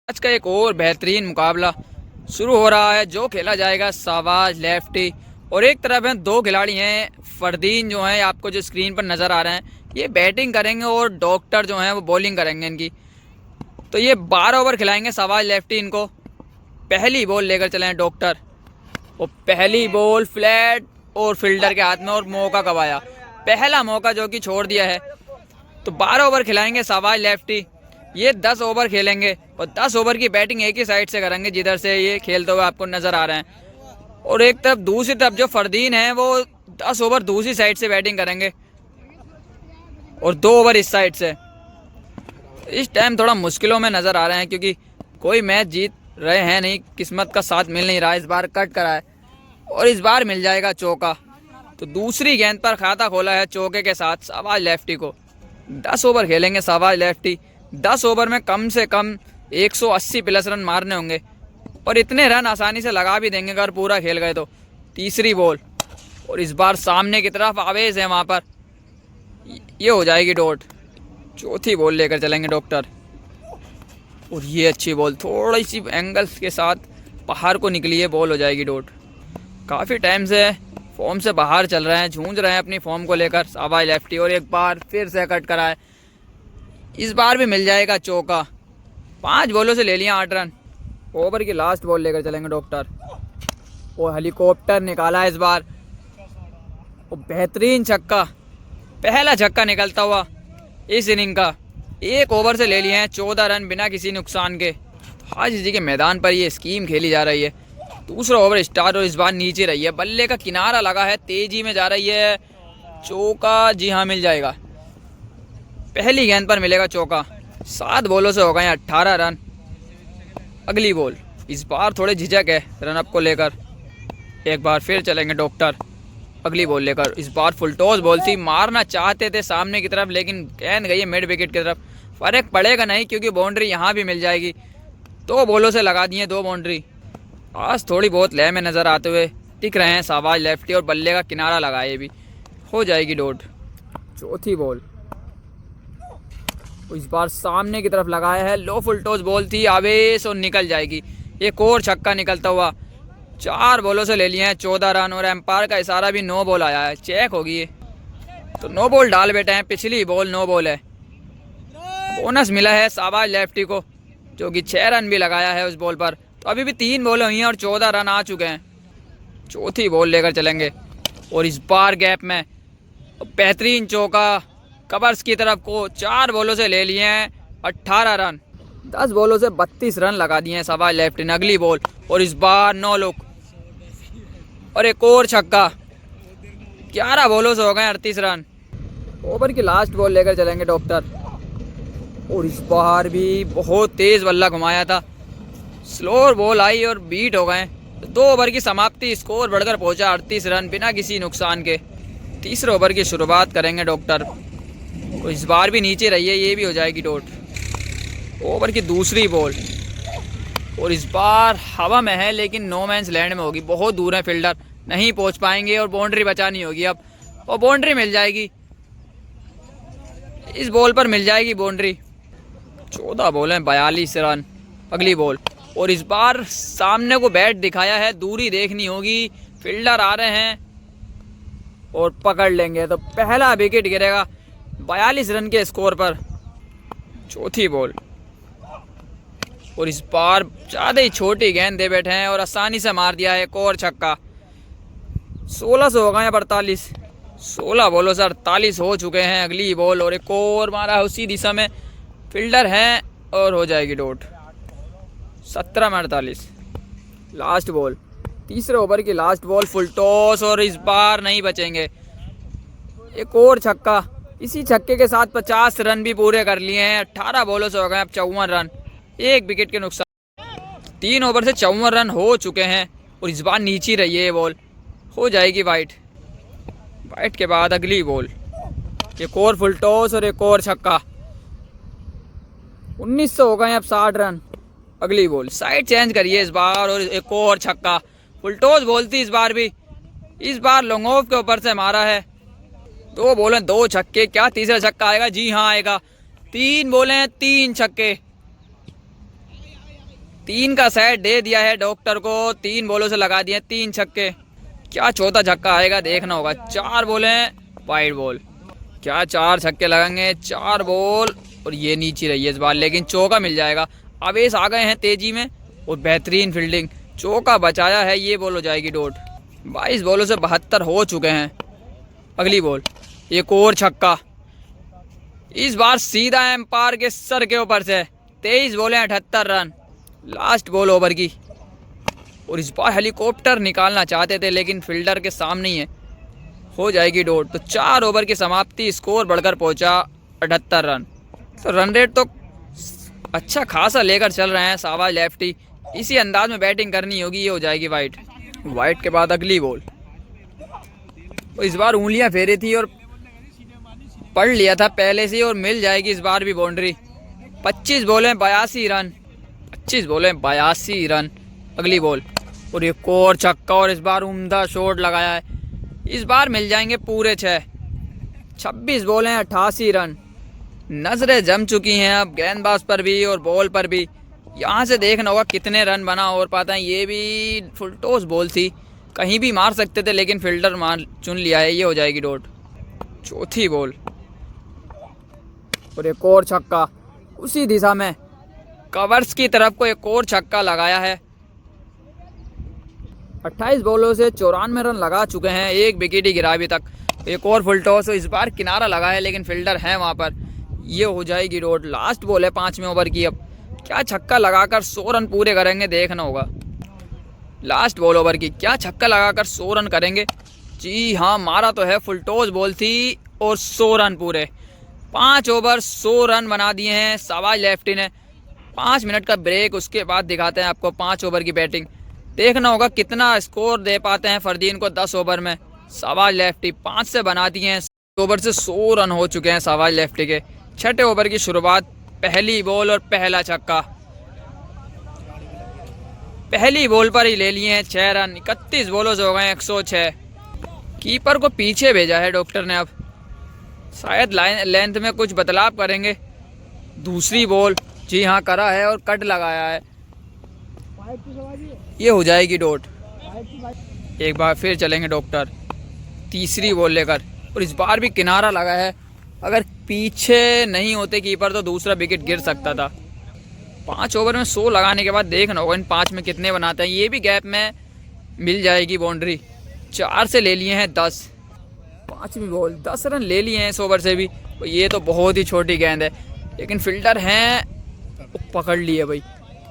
आज का एक और बेहतरीन मुकाबला शुरू हो रहा है जो खेला जाएगा शाहबाज लेफ्टी और एक तरफ है दो खिलाड़ी हैं फरदीन जो हैं आपको जो स्क्रीन पर नज़र आ रहे हैं ये बैटिंग करेंगे और डॉक्टर जो हैं वो बॉलिंग करेंगे इनकी। तो ये 12 ओवर खिलाएंगे शाहबाज लेफ्टी इनको। पहली बॉल लेकर चले हैं डॉक्टर और पहली बॉल फ्लैट और फील्डर के हाथ में और मौका गवाया, पहला मौका जो कि छोड़ दिया है। तो 12 ओवर खिलाएंगे शाहबाज लेफ्टी, ये 10 ओवर खेलेंगे और 10 ओवर की बैटिंग एक ही साइड से करेंगे जिधर से ये खेलते हुए आपको नज़र आ रहे हैं। और एक तरफ दूसरी तरफ जो फरदीन है वो 10 ओवर दूसरी साइड से बैटिंग करेंगे और 2 ओवर इस साइड से। इस टाइम थोड़ा मुश्किलों में नज़र आ रहे हैं क्योंकि कोई मैच जीत रहे हैं नहीं, किस्मत का साथ मिल नहीं रहा। इस बार कट करा है और इस बार मिल जाएगा चौका। तो दूसरी गेंद पर खाता खोला है चौके के साथ शाहबाज लेफ्टी को। 10 ओवर खेलेंगे शाहबाज लेफ्टी। 10 ओवर में कम से कम 180 प्लस रन मारने होंगे और इतने रन आसानी से लगा भी देंगे अगर पूरा खेल गए तो। तीसरी बॉल और इस बार सामने की तरफ आवेश है वहाँ पर, ये हो जाएगी डॉट। चौथी बॉल लेकर चलेंगे डॉक्टर और ये अच्छी बॉल थोड़ी सी एंगल्स के साथ बाहर को निकली है, बॉल हो जाएगी डॉट। काफ़ी टाइम से फॉर्म से बाहर चल रहे हैं, झूंझ रहे हैं अपनी फॉर्म को लेकर शाहबाज लेफ्टी और एक बार फिर से कट करा है। इस बार भी मिल जाएगा चौका। 5 बॉलों से ले लिया 8 रन। ओवर की लास्ट बॉल लेकर चलेंगे डॉक्टर और हेलीकॉप्टर निकाला है इस बार और बेहतरीन छक्का, पहला छक्का निकलता हुआ इस इनिंग का। 1 ओवर से ले लिए हैं 14 रन बिना किसी नुकसान के। हाजी जी के मैदान पर ये स्कीम खेली जा रही है। दूसरा ओवर स्टार्ट और इस बार नीचे रही है, बल्ले का किनारा लगा है, तेजी में जा रही है। चौका, जी हाँ मिल जाएगा, पहली गेंद पर मिलेगा चौका। 7 बॉलों से हो गए 18 रन। अगली बॉल, इस बार थोड़े झिझक है रनअप को लेकर। एक बार फिर चलेंगे डॉक्टर अगली बॉल लेकर। इस बार फुल टॉस बॉल थी, मारना चाहते थे सामने की तरफ लेकिन गेंद गई है मिड विकेट की तरफ। फर्क पड़ेगा नहीं क्योंकि बाउंड्री यहाँ भी मिल जाएगी। 2 बॉलों से लगा दिए 2 बाउंड्री। आज थोड़ी बहुत लय में नज़र आते हुए दिख रहे हैं शाहबाज लेफ्टी और बल्ले का किनारा लगाए भी, हो जाएगी डॉट। चौथी बॉल इस बार सामने की तरफ लगाया है, लो फुल टॉस बॉल थी, आवेश और निकल जाएगी। एक और छक्का निकलता हुआ। 4 बॉलों से ले लिए हैं 14 रन और एम्पायर का इशारा भी 9 बॉल आया है, चेक होगी ये। तो 9 बॉल डाल बैठे हैं, पिछली बॉल 9 बॉल है। बोनस मिला है शाहबाज लेफ्टी को जो कि 6 रन भी लगाया है उस बॉल पर। तो अभी भी 3 बॉल हुई हैं और 14 रन आ चुके हैं। चौथी बॉल लेकर चलेंगे और इस बार गैप में बेहतरीन चौका कवर्स की तरफ को। 4 बॉलों से ले लिए हैं 18 रन। 10 बॉलों से 32 रन लगा दिए हैं शाहबाज लेफ्टी ने। अगली बॉल और इस बार 9 लुक और एक और छक्का। 11 बॉलों से हो गए 38 रन। ओवर की लास्ट बॉल लेकर चलेंगे डॉक्टर और इस बार भी बहुत तेज बल्ला घुमाया था, स्लोअर बॉल आई और बीट हो गए। 2 ओवर की समाप्ति, स्कोर बढ़कर पहुंचा 38 रन बिना किसी नुकसान के। तीसरे ओवर की शुरुआत करेंगे डॉक्टर और इस बार भी नीचे रही है, ये भी हो जाएगी डॉट। ओवर की दूसरी बॉल और इस बार हवा में है लेकिन नो मैंस लैंड में होगी, बहुत दूर है फील्डर, नहीं पहुंच पाएंगे और बाउंड्री बचानी होगी अब और बाउंड्री मिल जाएगी। इस बॉल पर मिल जाएगी बाउंड्री। 14 बॉल हैं 42 रन। अगली बॉल और इस बार सामने को बैट दिखाया है, दूरी देखनी होगी, फील्डर आ रहे हैं और पकड़ लेंगे तो पहला विकेट गिरेगा 42 रन के स्कोर पर। चौथी बॉल और इस बार ज़्यादा ही छोटी गेंद दे बैठे हैं और आसानी से मार दिया है एक और छक्का। 16 से हो गए 48। 16 बॉलों से 48 हो चुके हैं। अगली बॉल और एक और मारा है उसी दिशा में, फील्डर हैं और हो जाएगी डॉट। 17 में 48। लास्ट बॉल, तीसरे ओवर की लास्ट बॉल, फुल टॉस और इस बार नहीं बचेंगे। एक और छक्का, इसी छक्के के साथ 50 रन भी पूरे कर लिए हैं। 18 बॉलों से हो गए अब 54 रन, 1 विकेट के नुकसान। 3 ओवर से 54 रन हो चुके हैं और इस बार नीचे रही है ये बॉल, हो जाएगी वाइट। वाइट के बाद अगली बॉल, एक और फुल टॉस और एक और छक्का। 19 से हो गए अब 60 रन। अगली बॉल, साइड चेंज करिए इस बार और एक और छक्का। फुल टॉस बॉल थी इस बार भी, इस बार लॉन्ग ऑफ के ऊपर से मारा है। 2 बॉलें 2 छक्के, क्या तीसरा छक्का आएगा? जी हाँ आएगा। 3 बॉलें 3 छक्के। 3 का सेट दे दिया है डॉक्टर को, 3 बॉलों से लगा दिए 3 छक्के। क्या चौथा छक्का आएगा देखना होगा। 4 बॉल हैं, वाइड बॉल। क्या 4 छक्के लगेंगे? 4 बॉल और ये नीचे रही है इस बार, लेकिन चौका मिल जाएगा। आवेश आ गए हैं तेजी में और बेहतरीन फील्डिंग, चौका बचाया है। ये बॉल हो जाएगी डॉट। 22 बॉलों से 72 हो चुके हैं। अगली बॉल, एक और छक्का, इस बार सीधा एम्पायर के सर के ऊपर से। 23 बॉलें 78 रन, लास्ट बॉल ओवर की। और इस बार हेलीकॉप्टर निकालना चाहते थे लेकिन फील्डर के सामने ही है, हो जाएगी डॉट। तो 4 ओवर की समाप्ति, स्कोर बढ़कर पहुंचा 78 रन। तो रन रेट तो अच्छा खासा लेकर चल रहे हैं शाहबाज लेफ्टी। इसी अंदाज में बैटिंग करनी होगी। ये हो जाएगी वाइड। वाइड के बाद अगली बॉल, इस बार उंगलियां फेरी थी और पढ़ लिया था पहले से और मिल जाएगी इस बार भी बाउंड्री। 25 बॉलें 82 run, 25 बॉलें 82 run. अगली बॉल और एक और छक्का और इस बार उम्दा शॉट लगाया है। इस बार मिल जाएंगे पूरे 6। 26 बॉलें 88 रन। नजरें जम चुकी हैं अब गेंदबाज पर भी और बॉल पर भी। यहाँ से देखना होगा कितने रन बना और पाता है। ये भी फुल टॉस बॉल थी, कहीं भी मार सकते थे लेकिन फील्डर मार चुन लिया है। ये हो जाएगी डॉट। चौथी बॉल और एक और छक्का उसी दिशा में, कवर्स की तरफ को एक और छक्का लगाया है। 28 बॉलों से 94 रन लगा चुके हैं, 1 विकेट ही गिरा अभी तक। एक और फुल टॉस, इस बार किनारा लगा है लेकिन फील्डर है वहां पर। ये हो जाएगी डॉट। लास्ट बॉल है 5वें ओवर की। अब क्या छक्का लगाकर 100 रन पूरे करेंगे देखना होगा। लास्ट बॉल ओवर की, क्या छक्का लगाकर 100 रन करेंगे? जी हाँ, मारा तो है, फुल टॉस बॉल थी और 100 रन पूरे। 5 ओवर 100 रन बना दिए हैं शाहबाज लेफ्टी ने। 5 मिनट का ब्रेक, उसके बाद दिखाते हैं आपको 5 ओवर की बैटिंग। देखना होगा कितना स्कोर दे पाते हैं फरदीन को 10 ओवर में। शाहबाज लेफ्टी 5 से बना दिए हैं। ओवर से 100 रन हो चुके हैं शाहबाज लेफ्टी के। 6ठे ओवर की शुरुआत, पहली बॉल और पहला छक्का। पहली बॉल पर ही ले लिए हैं 6 रन। 31 बॉलों से हो गए 106। कीपर को पीछे भेजा है डॉक्टर ने। अब शायद लेंथ में कुछ बदलाव करेंगे। दूसरी बॉल, जी हाँ करा है और कट लगाया है। ये हो जाएगी डॉट। एक बार फिर चलेंगे डॉक्टर तीसरी बॉल लेकर और इस बार भी किनारा लगा है। अगर पीछे नहीं होते कीपर तो दूसरा विकेट गिर सकता था। 5 ओवर में 100 लगाने के बाद देखना होगा इन 5 में कितने बनाते हैं। ये भी गैप में मिल जाएगी बाउंड्री। 4 से ले लिए हैं 10। 5वीं बॉल, 10 रन ले लिए हैं इस ओवर से भी। ये तो बहुत ही छोटी गेंद है लेकिन फील्डर हैं, पकड़ लिए भाई।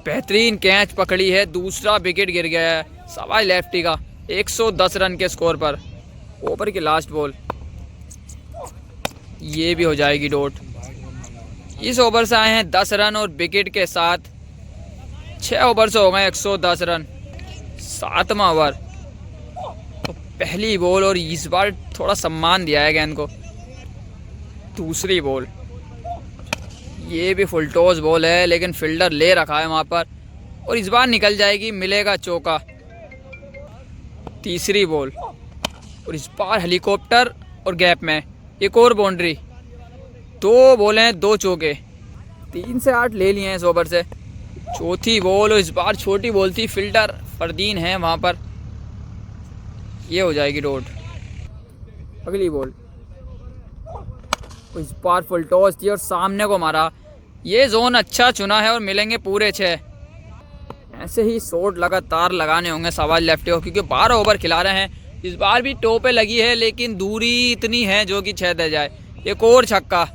बेहतरीन कैच पकड़ी है। दूसरा विकेट गिर गया है शाहबाज लेफ्टी का 110 रन के स्कोर पर। ओवर की लास्ट बॉल, ये भी हो जाएगी डॉट। इस ओवर से आए हैं 10 रन और विकेट के साथ। 6 ओवर से हो गए 110 रन। 7वां ओवर, तो पहली बॉल और इस बार थोड़ा सम्मान दिया है गेंद को। दूसरी बॉल, ये भी फुल टॉस बॉल है लेकिन फील्डर ले रखा है वहां पर और इस बार निकल जाएगी, मिलेगा चौका। तीसरी बॉल और इस बार हेलीकॉप्टर और गैप में एक और बाउंड्री। 2 बॉलें 2 चौके। 3 से 8 ले लिए हैं इस ओवर से। चौथी बॉल और इस बार छोटी बॉल थी, फील्डर फरदीन है वहां पर। ये हो जाएगी डॉट। अगली बॉल, इस बार फुल टॉस थी और सामने को मारा। ये जोन अच्छा चुना है और मिलेंगे पूरे 6। ऐसे ही शॉट लगातार लगाने होंगे शाहबाज लेफ्टी को क्योंकि 12 ओवर खिला रहे हैं। इस बार भी टो पे लगी है लेकिन दूरी इतनी है जो कि 6 दे जाए। एक और छक्का।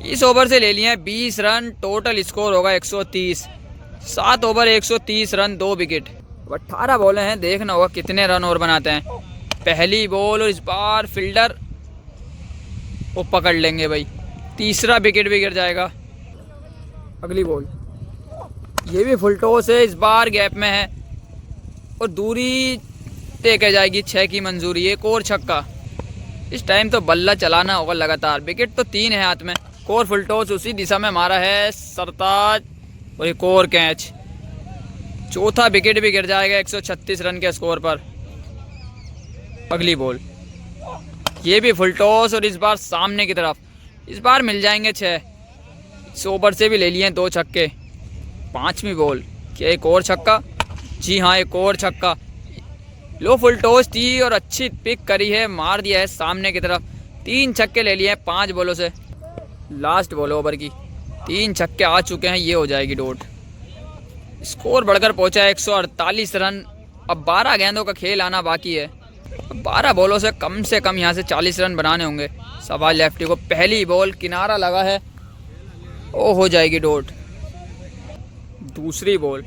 इस ओवर से ले लिए हैं 20 रन। टोटल स्कोर होगा 130। 7 ओवर 130 रन, 2 विकेट। 18 बॉलें हैं, देखना होगा कितने रन और बनाते हैं। पहली बॉल और इस बार फील्डर वो पकड़ लेंगे भाई। तीसरा विकेट भी गिर जाएगा। अगली बॉल, ये भी फुल टॉस है, इस बार गैप में है और दूरी तय की जाएगी। 6 की मंजूरी। एक और छक्का। इस टाइम तो बल्ला चलाना होगा लगातार। विकेट तो 3 है हाथ में। और फुल टॉस उसी दिशा में मारा है सरताज और एक और कैच। चौथा विकेट भी गिर जाएगा 136 रन के स्कोर पर। अगली बॉल, ये भी फुल टॉस और इस बार सामने की तरफ। इस बार मिल जाएंगे 6। इस ओवर से भी ले लिए 2 छक्के। 5वीं बॉल, क्या एक और छक्का? जी हाँ, एक और छक्का। लो फुल टॉस थी और अच्छी पिक करी है, मार दिया है सामने की तरफ। 3 छक्के ले लिए हैं 5 बॉलों से। लास्ट बॉल ओवर की 3 छक्के आ चुके हैं, ये हो जाएगी डॉट। स्कोर बढ़कर पहुंचा है 148 रन। अब 12 गेंदों का खेल आना बाकी है। 12 बॉलों से कम यहाँ से 40 रन बनाने होंगे शहबाज लेफ्टी को। पहली बॉल किनारा लगा है, वो हो जाएगी डॉट। दूसरी बॉल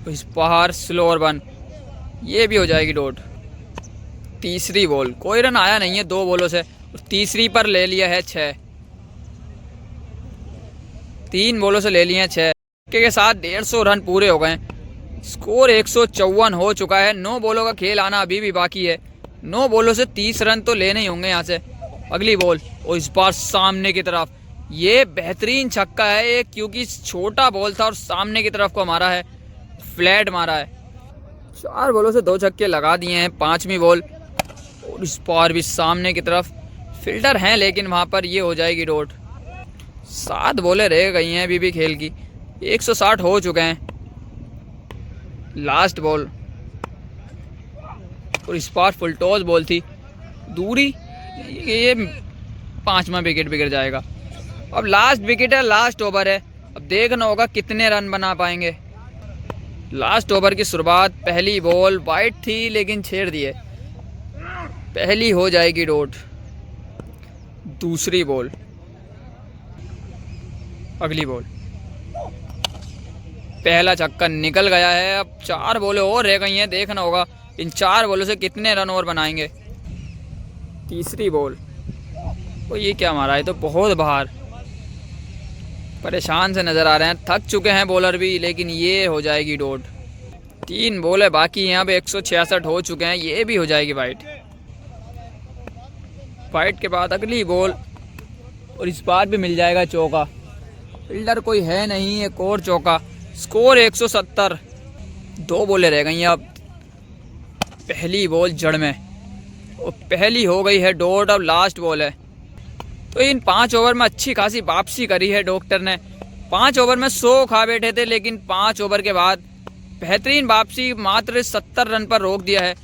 इस बाहर स्लो और 1, ये भी हो जाएगी डॉट। तीसरी बॉल कोई रन आया नहीं है 2 बॉलों से, और तीसरी पर ले लिया है 6। 3 बॉलों से ले लिए हैं 6 के साथ 150 रन पूरे हो गए। स्कोर 154 हो चुका है। 9 बॉलों का खेल आना अभी भी बाकी है। 9 बॉलों से 30 रन तो लेने ही होंगे यहाँ से। अगली बॉल और इस बार सामने की तरफ, ये बेहतरीन छक्का है क्योंकि छोटा बॉल था और सामने की तरफ को मारा है, फ्लैट मारा है। 4 बॉलों से 2 छक्के लगा दिए हैं। 5वीं बॉल और इस बार भी सामने की तरफ, फील्डर हैं लेकिन वहाँ पर ये हो जाएगी डॉट। 7 बॉलें रह गई हैं अभी भी खेल की, 160 हो चुके हैं। लास्ट बॉल और इस बार फुल टॉस बॉल थी, दूरी, ये 5वां विकेट बिगड़ जाएगा। अब लास्ट विकेट है, लास्ट ओवर है, अब देखना होगा कितने रन बना पाएंगे। लास्ट ओवर की शुरुआत, पहली बॉल वाइड थी लेकिन छेड़ दिए, पहली हो जाएगी डॉट। दूसरी बॉल, अगली बॉल, पहला छक्का निकल गया है। अब 4 बॉलें और रह गई हैं, देखना होगा इन 4 बॉलों से कितने रन और बनाएंगे। तीसरी बॉल, वो ये क्या मारा है, तो बहुत बाहर, परेशान से नज़र आ रहे हैं, थक चुके हैं बॉलर भी, लेकिन ये हो जाएगी डॉट। 3 बॉलें बाकी हैं, अब 166 हो चुके हैं, ये भी हो जाएगी वाइड। वाइड के बाद अगली बॉल और इस बार भी मिल जाएगा चौका, फील्डर कोई है नहीं, एक और चौका। स्कोर 170, 2 बॉलें रह गई हैं अब। पहली बॉल जड़ में और पहली हो गई है डॉट। अब लास्ट बॉल है, तो इन 5 ओवर में अच्छी खासी वापसी करी है डॉक्टर ने। 5 ओवर में 100 खा बैठे थे, लेकिन 5 ओवर के बाद बेहतरीन वापसी, मात्र 70 रन पर रोक दिया है।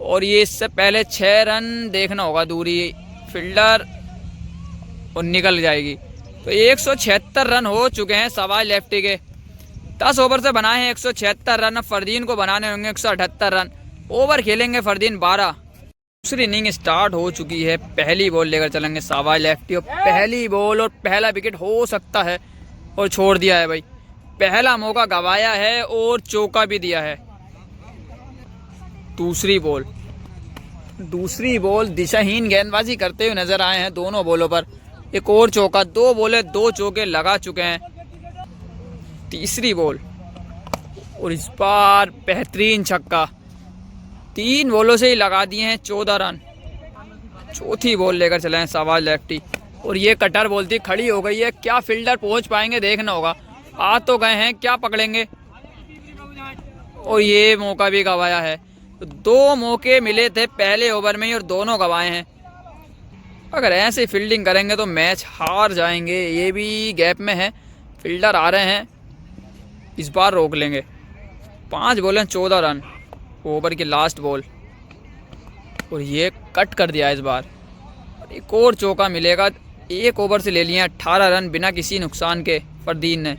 और ये इससे पहले 6 रन देखना होगा दूरी, फील्डर और निकल जाएगी। तो 176 रन हो चुके हैं शहबाज लेफ्टी के। 10 ओवर से बनाए हैं 176 रन। अब फरदीन को बनाने होंगे 178 रन। ओवर खेलेंगे फरदीन 12। दूसरी इनिंग स्टार्ट हो चुकी है। पहली बॉल लेकर चलेंगे शहबाज लेफ्टी, और पहली बॉल और पहला विकेट हो सकता है, और छोड़ दिया है भाई। पहला मौका गंवाया है और चौका भी दिया है। दूसरी बॉल दिशाहीन गेंदबाजी करते हुए नजर आए हैं दोनों बॉलों पर। एक और चौका, 2 बॉलें 2 चौके लगा चुके हैं। तीसरी बॉल और इस बार बेहतरीन छक्का, 3 बॉलों से ही लगा दिए हैं 14 रन। चौथी बॉल लेकर चले हैं शहबाज लेफ्टी, और ये कटर बॉल थी, खड़ी हो गई है। क्या फील्डर पहुंच पाएंगे, देखना होगा। आ तो गए हैं, क्या पकड़ेंगे, और ये मौका भी गंवाया है। तो 2 मौके मिले थे पहले ओवर में ही और दोनों गंवाए हैं। अगर ऐसे फील्डिंग करेंगे तो मैच हार जाएंगे। ये भी गैप में है, फील्डर आ रहे हैं, इस बार रोक लेंगे। 5 बॉलें 14 रन, ओवर की लास्ट बॉल, और ये कट कर दिया इस बार। एक और चौका मिलेगा। 1 ओवर से ले लिए 18 रन बिना किसी नुकसान के फरदीन ने।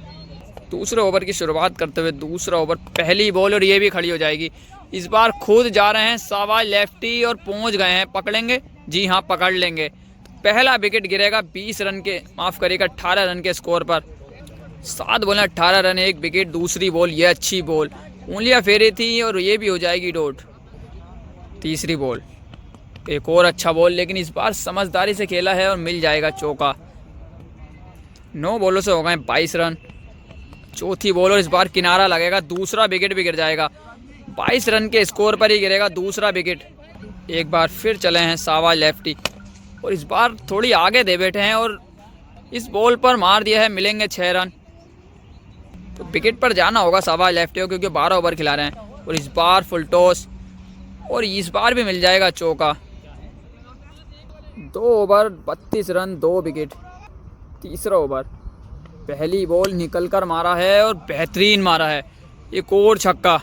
दूसरे ओवर की शुरुआत करते हुए दूसरा ओवर, पहली बॉल और ये भी खड़ी हो जाएगी। इस बार खुद जा रहे हैं शहबाज लेफ्टी और पहुंच गए हैं। पकड़ेंगे, जी हाँ पकड़ लेंगे। पहला विकेट गिरेगा 20 रन के, माफ़ करिएगा 18 रन के स्कोर पर। 7 बॉलें 18 रन, 1 विकेट। दूसरी बॉल, ये अच्छी बॉल, उंगलियां फेरी थी और ये भी हो जाएगी डॉट। तीसरी बॉल, एक और अच्छा बॉल, लेकिन इस बार समझदारी से खेला है और मिल जाएगा चौका। 9 बॉलों से हो गए 22 रन। चौथी बॉल और इस बार किनारा लगेगा, दूसरा विकेट भी गिर जाएगा। 22 रन के स्कोर पर ही गिरेगा दूसरा विकेट। एक बार फिर चले हैं शहबाज लेफ्टी, और इस बार थोड़ी आगे दे बैठे हैं और इस बॉल पर मार दिया है, मिलेंगे 6 रन। तो विकेट पर जाना होगा शहबाज लेफ्टी को, क्योंकि 12 ओवर खिला रहे हैं। और इस बार फुल टॉस, और इस बार भी मिल जाएगा चौका। 2 ओवर 32 रन, 2 विकेट। तीसरा ओवर, पहली बॉल निकल कर मारा है और बेहतरीन मारा है, एक और छक्का।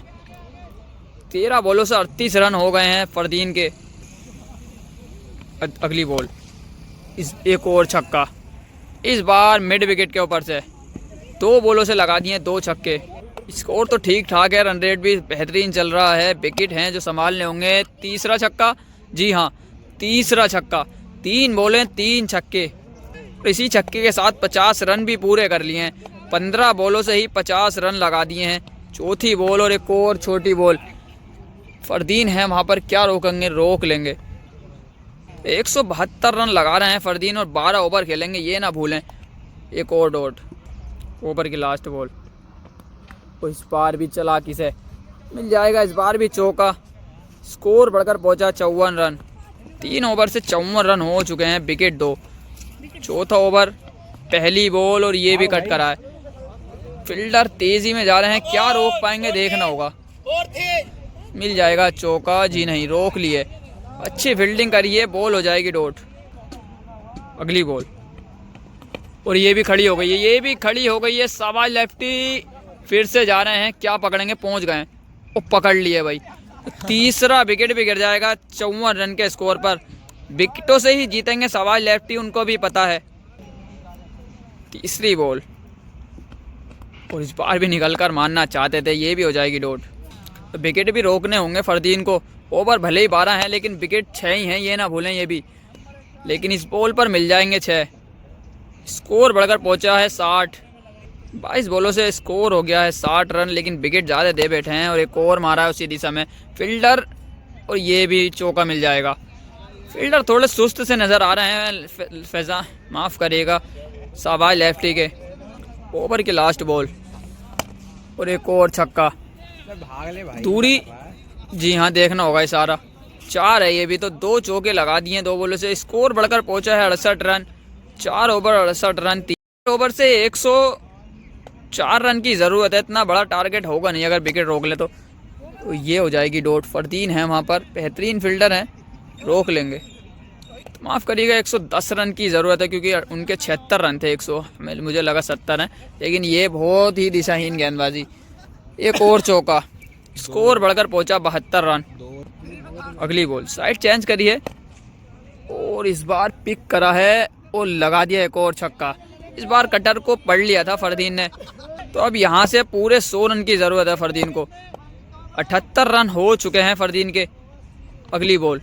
13 बॉलों से 38 रन हो गए हैं फरदीन के। अगली बॉल, इस एक और छक्का, इस बार मिड विकेट के ऊपर से 2 बॉलों से लगा दिए 2 छक्के। स्कोर तो ठीक ठाक है, रन रेट भी बेहतरीन चल रहा है। विकेट हैं जो संभालने होंगे। तीसरा छक्का, जी हाँ तीसरा छक्का, 3 बॉलें 3 छक्के। इसी छक्के के साथ 50 रन भी पूरे कर लिए हैं। 15 बॉलों से ही 50 रन लगा दिए हैं। चौथी बॉल और एक और छोटी बॉल। फरदीन है वहाँ पर, क्या रोकेंगे, रोक लेंगे। 172 रन लगा रहे हैं फरदीन और 12 ओवर खेलेंगे, ये ना भूलें। एक और डॉट, ओवर की लास्ट बॉल। और इस बार भी चालाकी से मिल जाएगा, इस बार भी चौका। स्कोर बढ़कर पहुंचा 54 रन। 3 ओवर से 54 रन हो चुके हैं, विकेट 2। चौथा ओवर, पहली बॉल और ये भी कट करा है। फील्डर तेजी में जा रहे हैं, क्या रोक पाएंगे देखना होगा। मिल जाएगा चौका, जी नहीं, रोक लिए। अच्छी फील्डिंग करिए, बॉल हो जाएगी डॉट। अगली बॉल और ये भी खड़ी हो गई है, ये भी खड़ी हो गई है। शाबाश लेफ्टी, फिर से जा रहे हैं, क्या पकड़ेंगे, पहुंच गए और पकड़ लिए भाई। तीसरा विकेट भी गिर जाएगा 54 रन के स्कोर पर। विकेटों से ही जीतेंगे शाबाश लेफ्टी, उनको भी पता है। तीसरी बॉल और इस बार भी निकल कर मारना चाहते थे, ये भी हो जाएगी डॉट। तो विकेट भी रोकने होंगे फरदीन को। ओवर भले ही 12 हैं लेकिन विकेट 6 ही हैं, ये ना भूलें ये भी। लेकिन इस बॉल पर मिल जाएंगे 6। स्कोर बढ़कर पहुंचा है 60। 22 बॉलों से स्कोर हो गया है 60 रन, लेकिन विकेट ज़्यादा दे बैठे हैं। और एक और मारा है उसी दिशा में फील्डर और ये भी चौका मिल जाएगा। फील्डर थोड़े सुस्त से नज़र आ रहे हैं, फैज़ा माफ़ करिएगा शाबाश लेफ्टी के। ओवर की लास्ट बॉल और एक और छक्का, दूरी, जी हाँ देखना होगा इशारा। 4 है ये भी, तो 2 चौके लगा दिए 2 बॉलों से। स्कोर बढ़कर पहुंचा है 68 रन। 4 over 68 run. 3 ओवर से 104 रन की ज़रूरत है, इतना बड़ा टारगेट होगा नहीं अगर विकेट रोक ले तो ये हो जाएगी डॉट। फरदीन है वहाँ पर, बेहतरीन फील्डर हैं, रोक लेंगे। तो माफ़ करिएगा 110 रन की ज़रूरत है क्योंकि उनके 76 रन थे। 100 मुझे लगा 70 हैं, लेकिन ये बहुत ही दिशाहीन गेंदबाजी। एक और चौका, स्कोर बढ़कर पहुंचा 72 रन। अगली बॉल, साइड चेंज करिए और इस बार पिक करा है और लगा दिया एक और छक्का। इस बार कटर को पढ़ लिया था फरदीन ने, तो अब यहाँ से पूरे 100 रन की ज़रूरत है फरदीन को। 78 रन हो चुके हैं फरदीन के। अगली बॉल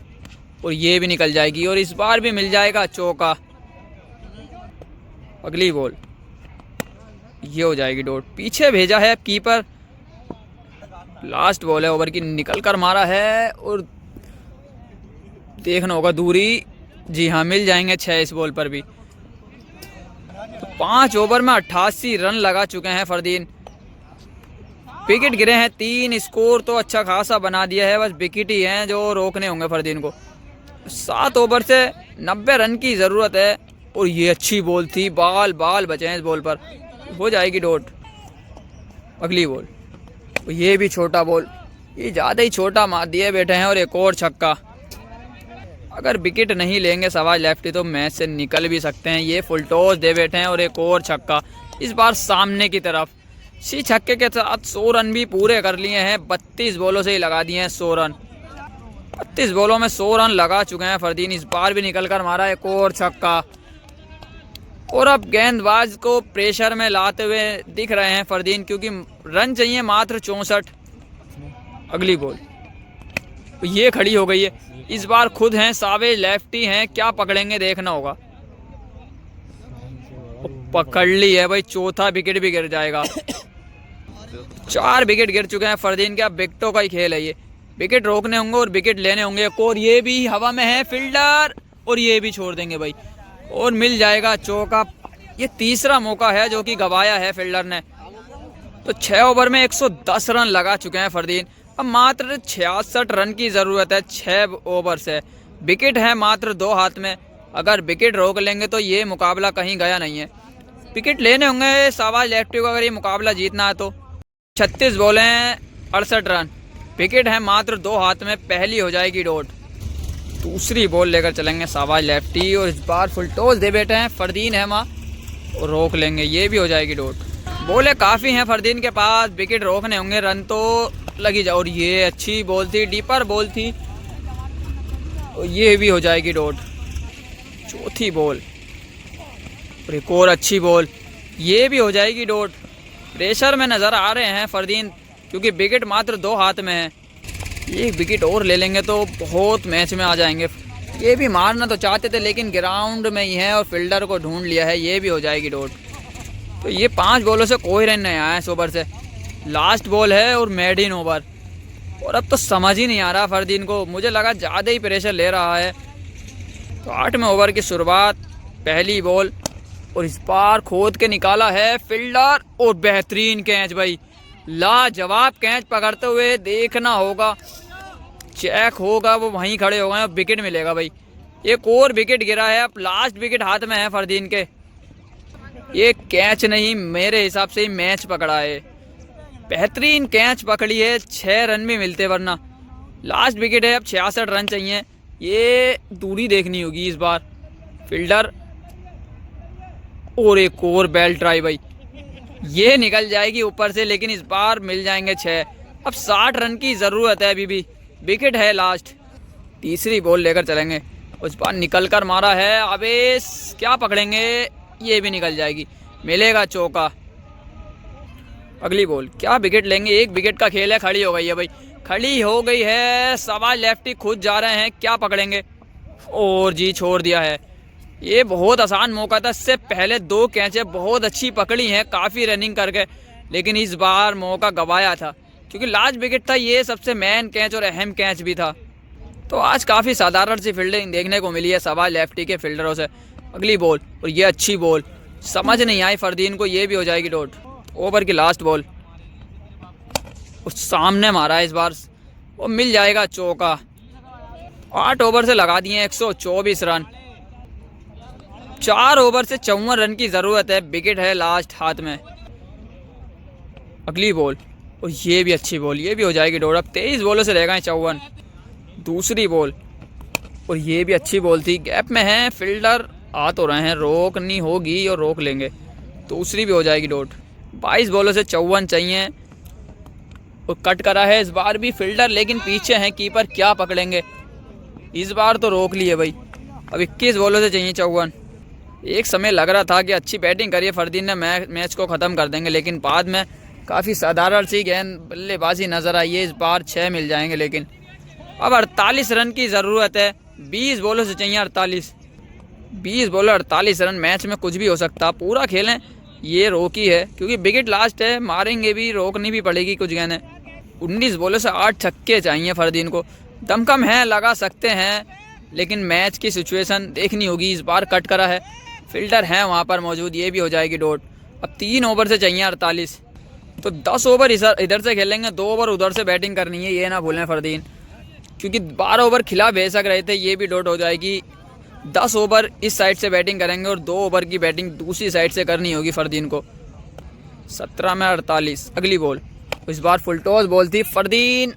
और ये भी निकल जाएगी और इस बार भी मिल जाएगा चौका। अगली बॉल, ये हो जाएगी डॉट। पीछे भेजा है कीपर। लास्ट बॉल है ओवर की, निकल कर मारा है और देखना होगा दूरी, जी हाँ मिल जाएंगे 6 इस बॉल पर भी। तो 5 ओवर में 88 रन लगा चुके हैं फरदीन। विकेट गिरे हैं 3। स्कोर तो अच्छा खासा बना दिया है, बस विकेट ही हैं जो रोकने होंगे फरदीन को। 7 ओवर से 90 रन की ज़रूरत है और ये अच्छी बॉल थी, बाल बचे हैं इस बॉल पर, हो जाएगी डॉट। अगली बॉल, ये भी छोटा बॉल, ये ज़्यादा ही छोटा मार दिए बैठे हैं और एक और छक्का। अगर विकेट नहीं लेंगे शाबाश लेफ्टी तो मैच से निकल भी सकते हैं। ये फुल टॉस दे बैठे हैं और एक और छक्का, इस बार सामने की तरफ। इसी छक्के के साथ 100 रन भी पूरे कर लिए हैं। 32 बॉलों से ही लगा दिए हैं 100 रन। 32 बॉलों में 100 रन लगा चुके हैं फरदीन। इस बार भी निकल कर मारा एक और छक्का और अब गेंदबाज को प्रेशर में लाते हुए दिख रहे हैं फरदीन, क्योंकि रन चाहिए मात्र 64। अगली बॉल, ये खड़ी हो गई है। इस बार खुद हैं सावेज लेफ्टी हैं, क्या पकड़ेंगे देखना होगा। पकड़ ली है भाई, चौथा विकेट भी गिर जाएगा। 4 विकेट गिर चुके हैं फरदीन के। अब विकेटों का ही खेल है ये, विकेट रोकने होंगे और विकेट लेने होंगे। और ये भी हवा में है फील्डर और ये भी छोड़ देंगे भाई और मिल जाएगा चौका। ये तीसरा मौका है जो कि गवाया है फील्डर ने। तो 6 ओवर में 110 रन लगा चुके हैं फरदीन। अब मात्र 66 रन की ज़रूरत है 6 ओवर से। विकेट है मात्र 2 हाथ में, अगर विकेट रोक लेंगे तो ये मुकाबला कहीं गया नहीं है। विकेट लेने होंगे शाबाश लेफ्टी को अगर ये मुकाबला जीतना है तो। 36 बॉलें 68 रन, विकेट है मात्र 2 हाथ में, पहली हो जाएगी डॉट। दूसरी बॉल लेकर चलेंगे शाबाश लेफ्टी और इस बार फुल टॉस दे बैठे हैं फरदीन है माँ। और रोक लेंगे, ये भी हो जाएगी डॉट। बोले काफ़ी हैं फरदीन के पास, विकेट रोकने होंगे, रन तो लगी जाए। और ये अच्छी बॉल थी, डीपर बॉल थी, और ये भी हो जाएगी डॉट। चौथी बॉल और एक और अच्छी बॉल, ये भी हो जाएगी डॉट। प्रेशर में नज़र आ रहे हैं फरदीन, क्योंकि विकेट मात्र 2 हाथ में है। एक विकेट और ले लेंगे तो बहुत मैच में आ जाएंगे। ये भी मारना तो चाहते थे लेकिन ग्राउंड में ही है और फील्डर को ढूंढ लिया है, ये भी हो जाएगी डॉट। तो ये 5 बॉलों से कोई रन नहीं आया इस ओवर से। लास्ट बॉल है और मेड इन ओवर। और अब तो समझ ही नहीं आ रहा फरदीन को, मुझे लगा ज़्यादा ही प्रेशर ले रहा है। तो 8वें ओवर की शुरुआत, पहली बॉल, और इस बार खोद के निकाला है फील्डर, और बेहतरीन कैच भाई, लाजवाब कैच पकड़ते हुए। देखना होगा, चेक होगा, वो वहीं खड़े हो गए, अब विकेट मिलेगा भाई। एक और विकेट गिरा है, अब लास्ट विकेट हाथ में है फरदीन के। ये कैच नहीं, मेरे हिसाब से ही मैच पकड़ा है, बेहतरीन कैच पकड़ी है। 6 रन भी मिलते वरना। लास्ट विकेट है, अब 66 रन चाहिए। ये दूरी देखनी होगी इस बार। फील्डर, और एक और बेल ट्राई भाई, ये निकल जाएगी ऊपर से, लेकिन इस बार मिल जाएंगे 6। अब 60 रन की ज़रूरत है, अभी भी विकेट है लास्ट। तीसरी बॉल लेकर चलेंगे, उस बार निकल कर मारा है आवेश, क्या पकड़ेंगे, ये भी निकल जाएगी, मिलेगा चौका। अगली बॉल, क्या विकेट लेंगे, एक विकेट का खेल है। खड़ी हो गई है भाई, खड़ी हो गई है। सवाल लेफ्टी खुद जा रहे हैं, क्या पकड़ेंगे, और जी छोड़ दिया है। ये बहुत आसान मौका था, इससे पहले 2 कैचें बहुत अच्छी पकड़ी हैं, काफ़ी रनिंग करके, लेकिन इस बार मौका गंवाया था, क्योंकि लास्ट विकेट था, ये सबसे मेन कैच और अहम कैच भी था। तो आज काफ़ी साधारण सी फील्डिंग देखने को मिली है सवाल लेफ्टी के फील्डरों से। अगली बॉल, और ये अच्छी बॉल, समझ नहीं आई फरदीन को, ये भी हो जाएगी डॉट। ओवर की लास्ट बॉल, उस सामने मारा है इस बार, वो मिल जाएगा चौका। 8 ओवर से लगा दिए 124 रन। 4 ओवर से 54 रन की ज़रूरत है, विकेट है लास्ट हाथ में। अगली बॉल, और ये भी अच्छी बॉल, ये भी हो जाएगी डॉट। अब 23 बॉलों से रह गए 54। दूसरी बॉल, और ये भी अच्छी बॉल थी, गैप में है, फील्डर आ तो रहे हैं, रोकनी होगी और रोक लेंगे, दूसरी भी हो जाएगी डॉट। 22 बॉलों से 54 चाहिए, और कट करा है इस बार भी फील्डर, लेकिन पीछे हैं कीपर, क्या पकड़ेंगे, इस बार तो रोक लिए भाई। अब 21 बॉलों से चाहिए 54। एक समय लग रहा था कि अच्छी बैटिंग करिए फरदीन ने, मैच को ख़त्म कर देंगे, लेकिन बाद में काफ़ी साधारण सी गेंद बल्लेबाजी नज़र आई है। इस बार 6 मिल जाएंगे, लेकिन अब 48 रन की ज़रूरत है। 20 बॉलों से चाहिए 48। 20 बॉलर 48 रन, मैच में कुछ भी हो सकता, पूरा खेलें। ये रोकी है क्योंकि विकेट लास्ट है, मारेंगे भी, रोकनी भी पड़ेगी कुछ गेंदें। 19 बॉलों से 8 छक्के चाहिए फरदीन को। दमकम है, लगा सकते हैं, लेकिन मैच की सिचुएशन देखनी होगी। इस बार कट करा है, फील्डर हैं वहाँ पर मौजूद, ये भी हो जाएगी डॉट। अब 3 ओवर से चाहिए 48, तो 10 ओवर इधर से खेलेंगे, 2 ओवर उधर से बैटिंग करनी है, ये ना भूलें फरदीन, क्योंकि 12 ओवर खिला भेज सक रहे थे, ये भी डॉट हो जाएगी। 10 ओवर इस साइड से बैटिंग करेंगे और 2 ओवर की बैटिंग दूसरी साइड से करनी होगी फरदीन को। 17 में 48। अगली बॉल, इस बार फुल टॉस बॉल थी फरदीन,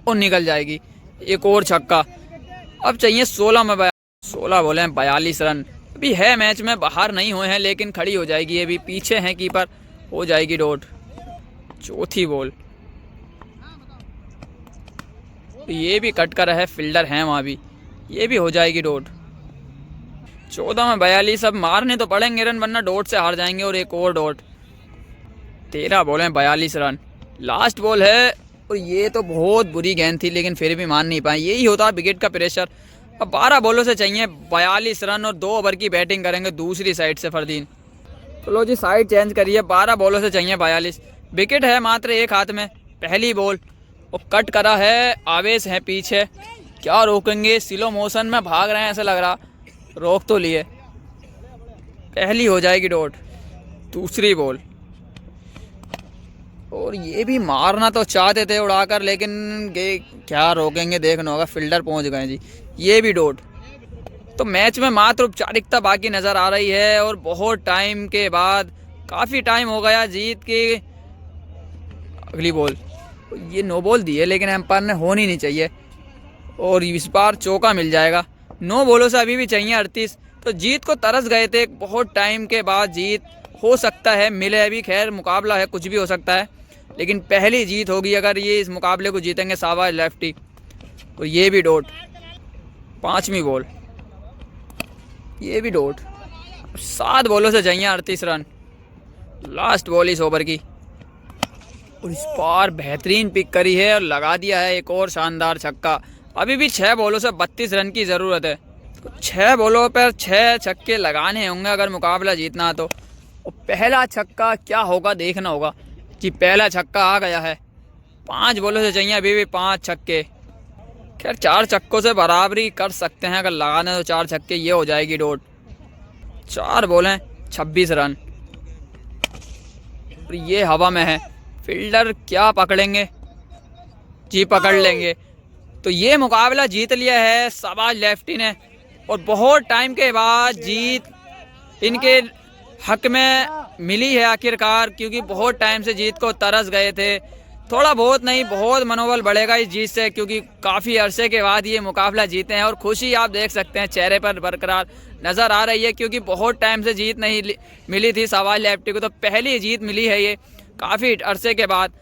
और निकल जाएगी, एक और छक्का। अब चाहिए 16 में 16 बॉल हैं 42 रन। अभी है मैच में, बाहर नहीं हुए हैं, लेकिन खड़ी हो जाएगी, ये भी पीछे हैं कीपर, हो जाएगी डॉट। चौथी बॉल, ये भी कट कर है, फील्डर हैं वहाँ भी, ये भी हो जाएगी डॉट। 14 में 42। अब मारने तो पड़ेंगे रन, वरना डॉट से हार जाएंगे, और एक और डॉट। 13 बॉल हैं 42 रन। लास्ट बॉल है, और ये तो बहुत बुरी गेंद थी, लेकिन फिर भी मान नहीं पाए, यही होता है विकेट का प्रेशर। अब 12 बॉलों से चाहिए 42 रन, और 2 ओवर की बैटिंग करेंगे दूसरी साइड से फरदीन। तो लो जी, साइड चेंज करिए। 12 बॉलों से चाहिए 42, विकेट है मात्र एक हाथ में। पहली बॉल, और कट करा है, आवेश है पीछे, क्या रोकेंगे, स्लो मोशन में भाग रहे हैं ऐसा लग रहा, रोक तो लिए, पहली हो जाएगी डॉट। दूसरी बॉल, और ये भी मारना तो चाहते थे उड़ाकर, लेकिन क्या रोकेंगे, देखना होगा, फील्डर पहुंच गए जी, ये भी डॉट। तो मैच में मात्र औपचारिकता बाकी नज़र आ रही है, और बहुत टाइम के बाद, काफ़ी टाइम हो गया जीत के। अगली बॉल, ये नो बॉल दी है, लेकिन एम्पायर ने होनी नहीं चाहिए, और इस बार चौका मिल जाएगा। 9 बॉलों से अभी भी चाहिए 38। तो जीत को तरस गए थे, बहुत टाइम के बाद जीत हो सकता है मिले, अभी खैर मुकाबला है, कुछ भी हो सकता है, लेकिन पहली जीत होगी अगर ये इस मुकाबले को जीतेंगे शाहबाज लेफ्टी। और ये भी डॉट, 5वीं बॉल, ये भी डॉट। 7 बॉलों से चाहिए 38 रन, लास्ट बॉल इस ओवर की। और इस बार बेहतरीन पिक करी है और लगा दिया है एक और शानदार छक्का। अभी भी 6 बॉलों से 32 रन की ज़रूरत है, तो 6 बॉलों पर 6 छक्के लगाने होंगे अगर मुकाबला जीतना तो। और पहला छक्का क्या होगा देखना होगा कि पहला छक्का आ गया है। 5 बॉलों से चाहिए अभी भी 5 छक्के। खैर 4 छक्कों से बराबरी कर सकते हैं, अगर लगाने तो 4 छक्के, ये हो जाएगी डॉट। 4 बॉलें 26 रन। और ये हवा में है, फील्डर क्या पकड़ेंगे? जी पकड़ लेंगे। तो ये मुकाबला जीत लिया है शाहबाज लेफ्टी ने, और बहुत टाइम के बाद जीत इनके हक में मिली है आखिरकार, क्योंकि बहुत टाइम से जीत को तरस गए थे। थोड़ा बहुत नहीं, बहुत मनोबल बढ़ेगा इस जीत से, क्योंकि काफ़ी अरसे के बाद ये मुकाबला जीते हैं। और खुशी आप देख सकते हैं चेहरे पर बरकरार नज़र आ रही है, क्योंकि बहुत टाइम से जीत नहीं मिली थी शाहबाज लेफ्टी को, तो पहली जीत मिली है ये काफ़ी अरसे के बाद।